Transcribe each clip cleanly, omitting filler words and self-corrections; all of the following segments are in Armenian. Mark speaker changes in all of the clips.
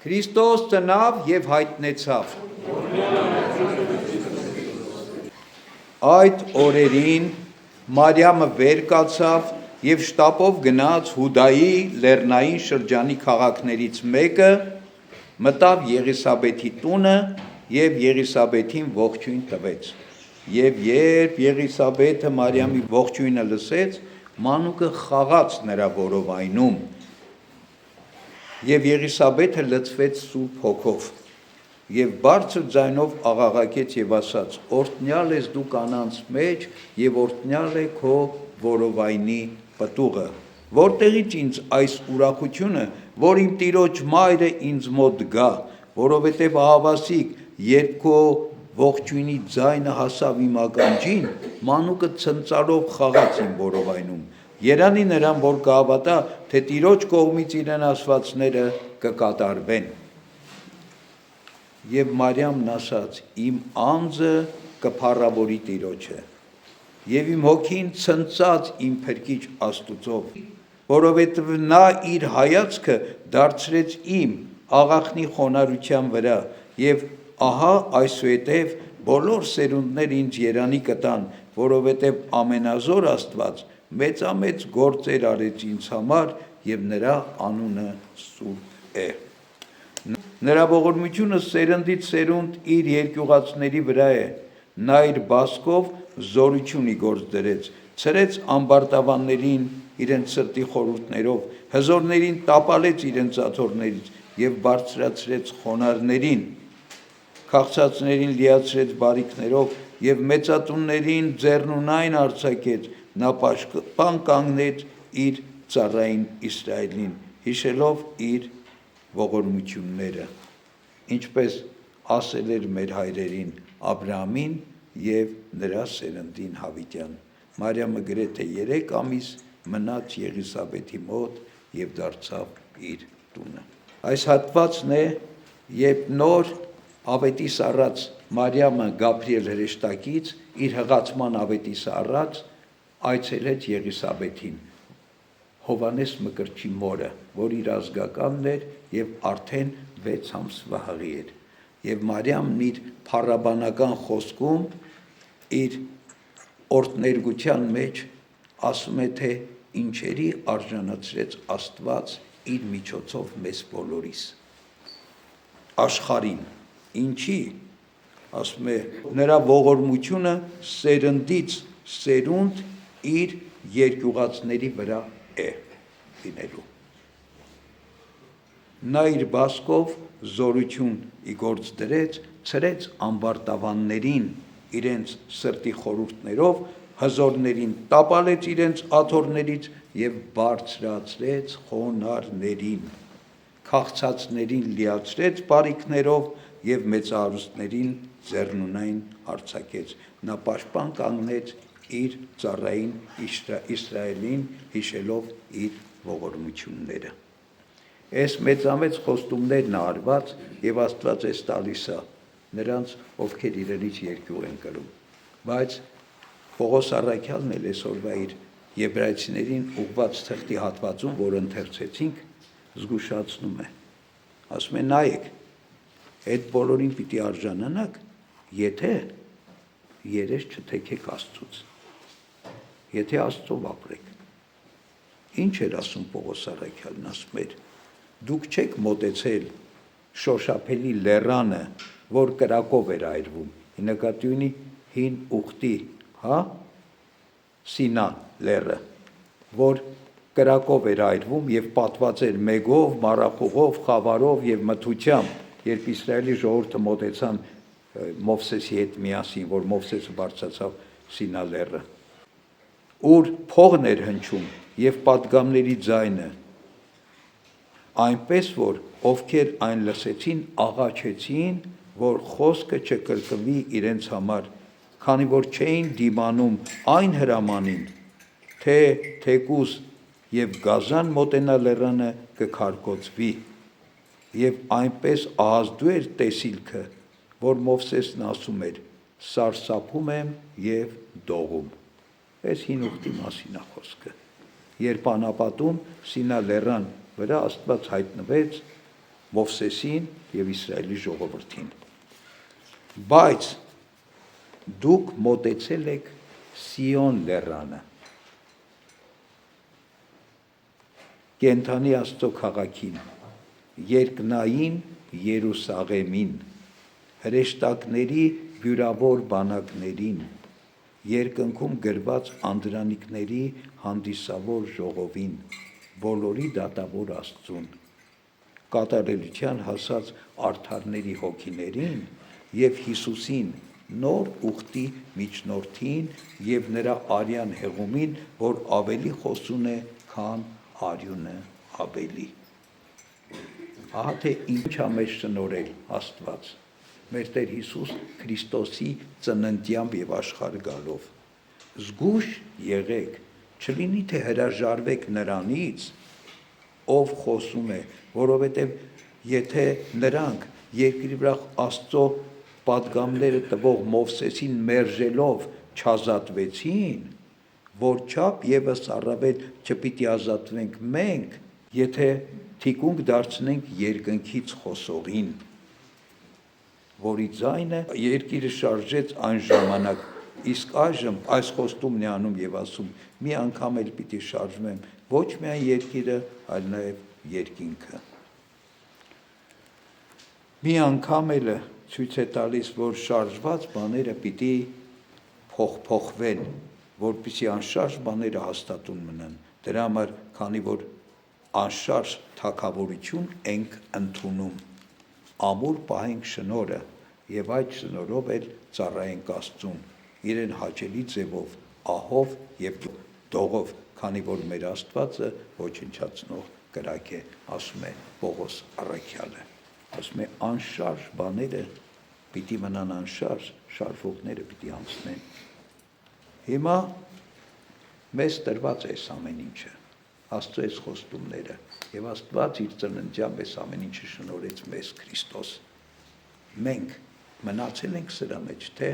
Speaker 1: Քրիստոս ծնավ և հայտնեցավ։ Այդ օրերին Մարիամը վեր կացավ և շտապով գնաց Հուդայի լեռնային շրջանի քաղաքներից մեկը, մտավ Եղիսաբեթի տունը և Եղիսաբեթին ողջույն տվեց։ Եվ երբ Եղիսաբեթը Մարիամի ողջույնը լսեց, մանուկը խաղաց նրա որովայնում, և Եղիսաբեթը լցվեց Սուրբ Հոգով, և բարձր ձայնով աղաղակեց և ասաց. «Օրհնյալ ես դու կանանց մեջ, և օրհնյալ է քո որովայնի պտուղը։ Որտեղից ինձ այս ուրախությունը, որ իմ տիրոջ մայրը ինձ մոտ գա, որովհետև ահավասիկ, երբ քո ողջույնի ձայնը հասավ իմ ականջին, մանուկը ցնծարով խաղաց իմ որովայնում։ Երանի նրան, որ կհավատա, թե Տիրոջ կողմից իրեն ասվածները կկատարվեն»։ Եվ Մարիամն ասաց. «Իմ անձը կփառավորի Տիրոջը, և իմ հոգին ցնծած իմ Փրկիչ Աստուծով, որովհետև նա իր հայացքը դարձրեց իմ աղախնի խոնարհության վրա, և ահա այսուհետև բոլոր սերունդները ինձ երանի կտան, որովհետև ամենազոր Աստված մեծամեծ գործեր արեց ինձ համար, և նրա անունը սուրբ է։ Նրա ողորմությունը սերնդից սերունդ իր երկյուղածների վրա է։ Նա իր բասկով զորություն ի գործ դրեց, ցրեց ամբարտավաններին իրենց սրտի խորհուրդներով, հզորներին տապալեց իրենց աթոռներից և բարձրացրեց խոնարհներին, քաղցածներին լիացրեց բարիքներով և մեծատուններին ձեռնունայն արձակեց։ Նա պաշտպան կանգնեց իր ծառային Իսրայելին, հիշելով իր ողորմությունները, ինչպես ասել էր մեր հայրերին Աբրահամին և նրա սերնդին հավիտյան։ Մարիամը գրեթե 3 ամիս մնաց Եղիսաբեթի մոտ և դարձավ իր տունը։ Այս հատվածն է, երբ նոր ավետիս առած Մարիամը Գաբրիել հրեշտակից իր հղացման ավետիս առած այցելեց Եղիսաբեթին, Հովհաննես Մկրտչի մորը, որ իր ազգականն էր և արդեն 6 ամսվա հղի էր։ Եվ Մարիամն իր փառաբանական խոսքում, իր օրհներգության մեջ ասում է, թե ինչերի արժանացրեց Աստված իր միջոցով մեզ բոլորիս, աշխարհին, ինչի, ասում է, նրա ողորմությունը սերնդից սերունդ իր երկյուղածների վրա է լինելու։ Նա իր բասկով զորություն ի գործ դրեց, ցրեց ամբարտավաններին իրենց սրտի խորհուրդներով, հզորներին տապալեց իրենց աթոռներից և բարձրացրեց խոնարհներին, քաղցածներին լիացրեց բարիքներով և մեծահարուստներին ձեռնունայն արձակեց։ Նա պաշտպան կանգնեց իր ծառային Իսրայելին, հիշելով իր ողորմությունները։ Այս մեծամեծ խոստումներն է արված, և Աստված էս տալիս է նրանց, ովքեր իրենից երկյուղ են կրում։ Բայց Պողոս առաքյալն էլ այսօրվա իր Եբրայեցիներին ուղված թղթի հատվածում, որ ընթերցեցինք, զգուշացնում է, ասում է. նայեք, այդ բոլորին պիտի արժանանաք, եթե երես չթեքեք Աստծուց, եթե Աստծով ապրեք։ Ինչ էր ասում Պողոս առաքյալն, ասում էր. դուք չեք մոտեցել շոշափելի լեռանը, որ կրակով էր այրվում, նկատի ունի հին ուխտի, Սինա լեռը, որ կրակով էր այրվում և պատված էր մեգով, մառախուղով, խավարով և մթությամբ, երբ Իսրայելի ժողովուրդը մոտեցան Մովսեսի հետ միասին, որ Մովսեսը բարձրացավ Սինա լեռը, ուր փողն էր հնչում և պատգամների ձայնը, այնպես որ ովքեր այն լսեցին, աղաչեցին, որ խոսքը չկրկնվի իրենց համար, քանի որ չէին դիմանում այն հրամանին, թե թեկուզ և գազան մոտենա լեռանը կքարկոծվի, և այնպես ահազդու էր տեսիլքը, որ Մովսեսն ասում էր. սարսափում եմ և դողում։ Այս հին ուխտի մասին է խոսքը, երբ անապատում Սինա լեռան վրա Աստված հայտնվեց Մովսեսին եւ Իսրայելի ժողովրդին։ Բայց դուք մոտեցել եք Սիոն լեռանը, կենդանի Աստծո քաղաքին, երկնային Երուսաղեմին, հրեշտակների վյուրավոր բանակներին, երկնքում գրված անդրանիկների հանդիսավոր ժողովին, բոլորի դատավոր Աստծուն, կատարելության հասած արդարների հոգիներին եւ Հիսուսին, նոր ուխտի միջնորդին եւ նրա արյան հեղումին, որ ավելի խոսուն է, քան արյունը Աբելի։ Ահա թե ինչ ա մեզ շնորհել Աստված, մեր Տեր Հիսուս Քրիստոսի ծննդյամբ եւ աշխարհ գալով։ Զգույշ եղեք, չլինի թե հրաժարվեք նրանից, ով խոսում է, որովհետև եթե նրանք երկրի վրա Աստծո պատգամները տվող Մովսեսին մերժելով չազատվեցին, որչափ եւս առավել չպիտի ազատվենք մենք, եթե թիկունք դարձնենք երկնքից խոսողին, որի ձայնը երկիրը շարժեց այն ժամանակ, իսկ այժմ այս խոստումն է անում եւ ասում. մի անգամ էլ պիտի շարժվեմ, ոչ միայն երկիրը, այլ նաեւ երկինքը։ Մի անգամ էլ ցույց է տալիս, որ շարժված բաները պիտի փոխվեն, որպեսզի անշարժ բաները հաստատուն մնան։ Դրա համար, քանի որ անշարժ թագավորություն ենք ընդունում, ամուր պահենք շնորհը եւ այդ շնորհով էլ ծառայենք Աստծուն, իրեն հաճելի ձևով, ահով եւ դողով, քանի որ մեր Աստվածը ոչնչացնող կրակ է, ասում է Պողոս առաքյալը, ասում է անշարժ բաները պիտի մնան անշարժ, շարժվողները պիտի անցնեն։ Հիմա մեզ տրված է այս ամեն ինչը, Աստծո այս խոստումները, եւ Աստված իր ծննդյամբ այս ամեն ինչը շնորհեց մեզ Քրիստոս։ Մենք մնացել ենք սրա մեջ, թե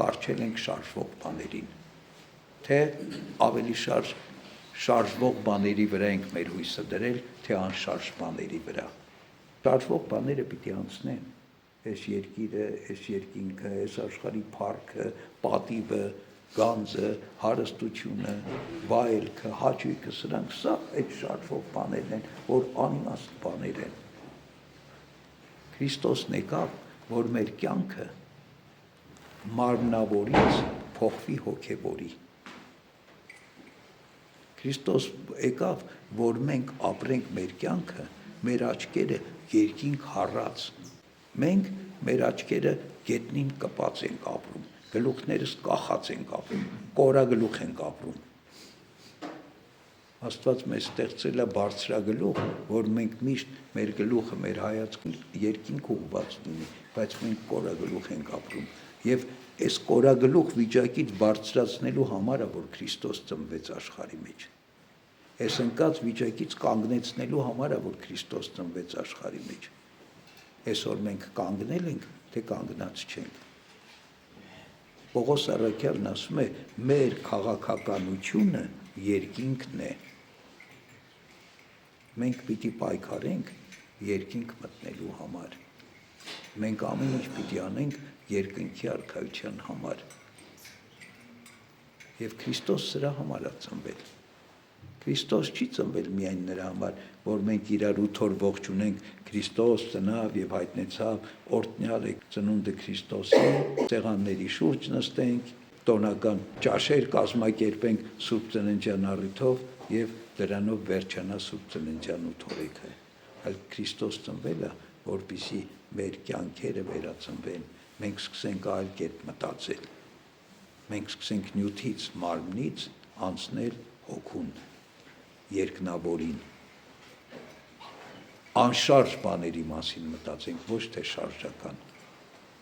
Speaker 1: կարճել ենք շարժվող բաներին, թե ավելի շարժվող բաների վրա ենք մեր հույսը դրել, թե անշարժ բաների վրա։ Շարժվող բաները պիտի անցնեն, այս երկիրը, այս երկինքը, այս աշխարհի փառքը, պատիվը, գանձը, հարստությունը, վայելքը, հաճույքը, սրանք սա այդ շարժվող բաներն են, որ անիմաստ բաներ են։ Քրիստոսն եկավ, որ մեր կյանքը մարմնավորից փոխվի հոգևորի։ Քրիստոս եկավ, որ մենք ապրենք մեր կյանքը, մեր աչքերը երկինք հառած։ Մենք մեր աչքերը գետնին կպած ենք ապրում, գլուխներս կախած ենք ապրում, կորագլուխ ենք ապրում։ Աստված մեզ ստեղծել է բարձրագլուխ, որ մենք միշտ մեր գլուխը, մեր հայացքը երկինք ուղղված լինի, բայց մենք կորագլուխ ենք ապրում։ Եվ այս կորագլուխ վիճակից բարձրացնելու համար է, որ Քրիստոս ծնվեց աշխարհի մեջ։ Այս ընկած վիճակից կանգնեցնելու համար է, որ Քրիստոս ծնվեց աշխարհի մեջ։ Այսօր մենք կանգնել ենք, թե կանգնած չենք։ Պողոս առաքյալն ասում է, մեր քաղաքականությունը երկինքն է։ Մենք պիտի պայքարենք երկինք մտնելու համար։ Մենք ամեն ինչ պիտի անենք երկնքի արքայության համար։ Եվ Քրիստոս սրա համար է ծնվել։ Քրիստոս չի ծնվել միայն նրա համար, որ մենք իրար 8 օր ողջունենք Քրիստոս ծնավ եւ հայտնեցավ, օրհնյալ է ծնունդը Քրիստոսի, սեղանների շուրջ նստենք, տոնական ճաշեր կազմակերպենք Սուրբ Ծննդյան առիթով եւ դրանով վերջանա Սուրբ Ծննդյան 8 օրեքը։ Այլ Քրիստոս ծնվել է, որպեսզի մեր կյանքերը վերածնվեն, մենք սկսենք այլ կերպ մտածել։ Մենք սկսենք նյութից, մարմնից անցնել հոգուն, երկնավորին, անշարժ բաների մասին մտածենք, ոչ թե շարժական։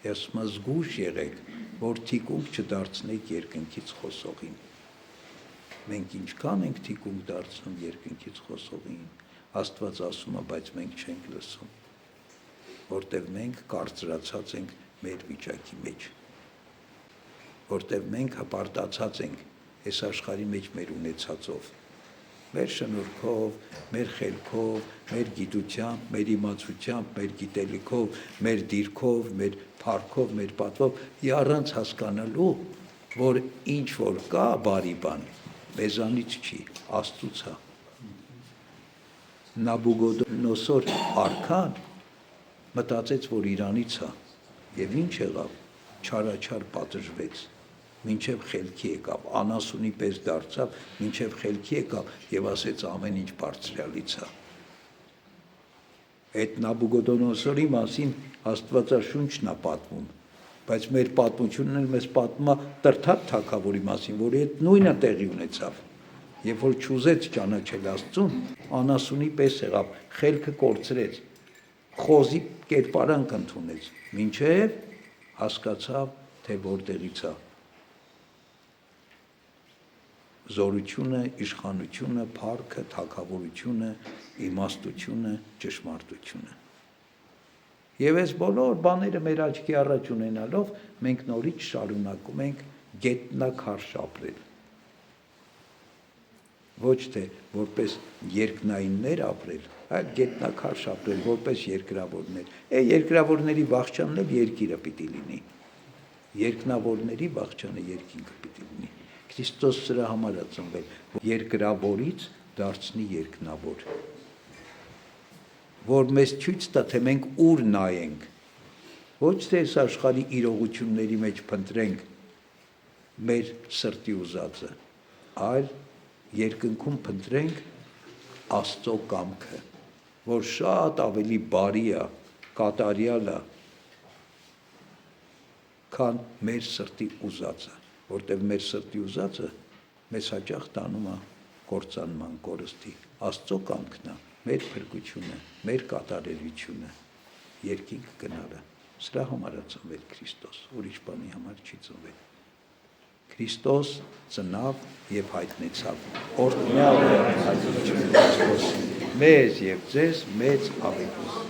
Speaker 1: Ես զգույշ եղեք, որ թիկունք չդարձնեք երկնքից խոսողին։ Մենք ինչքան ենք թիկունք դարձնում երկնքից խոսողին, Աստված ասում է, բայց մենք չենք լսում, որտեղ մենք կարծրացած ենք մեր վիճակի մեջ, որտեղ մենք հպարտացած ենք այս աշխարհի մեջ մեր ունեցածով, մեր շնորհքով, մեր խելքով, մեր գիտությամբ, մեր իմացությամբ, մեր գիտելիքով, մեր դիրքով, մեր փառքով, մեր պատվով, առանց հասկանալու, որ ինչ որ կա բարի բան, մեզանից չի, Աստծուց է։ Նաբուգոդոնոսոր արքան մտածեց, որ իրանից է, եւ ինչ եղավ, չարաչար պատժվեց, մինչև խելքի եկավ, անասունի պես դարձավ, մինչև խելքի եկավ եւ ասեց ամեն ինչ բարձրալից է։ Այդ Նաբուգոդոնոսորի մասին Աստվածաշունչն է պատմում, բայց մեր պատմությունն էլ մեզ պատմում է Տրթատ թագավորի մասին, որի հետ նույնը տեղի ունեցավ։ Երբ որ չուզեց ճանաչել Աստծուն, անասունի պես եղավ, խելքը կորցրեց, խոզի կերպարանք ընդունեց, մինչև հասկացավ, թե որտեղից է զորությունը, իշխանությունը, փառքը, թագավորությունը, իմաստությունը, ճշմարտությունը։ Եվ այս բոլոր բաները մեր աչքի առաջ ունենալով, մենք նորից շարունակում ենք գետնաքարշ ապրել։ Ոչ թե որպես երկնայիններ ապրել, այլ գետնաքարշ ապրել որպես երկրավորներ։ Երկրավորների վախճանն էլ երկիրը պիտի լինի։ Երկնավորների վախճանը երկինքը պիտի լինի։ Քրիստոս սրա համար է ծնվել, որ երկրավորից դարձնի երկնավոր, որ մեզ ցույց տա, թե մենք ուր նայենք, ոչ թե այս աշխարհի իրողությունների մեջ փնտրենք մեր սրտի ուզածը, այլ երկնքում փնտրենք Աստծո կամքը, որ շատ ավելի բարի է, կատարյալ է, քան մեր սրտի ուզածը, որտեղ մեր սրտի ուզածը մեզ հաճախ տանում է կործանման, կորստի։ Աստծո կամքն է, մեր փրկությունը, մեր կատարելությունը, երկինք գնալը։ Սրա համար է ծնվել Քրիստոս, ուրիշ բանի համար չի ծնվել։ Քրիստոս ծնավ եւ հայտնեցավ։ Օրհնյալ է հայտնությունը Քրիստոսի, մեզ եւ ձեզ մեծ աղետ։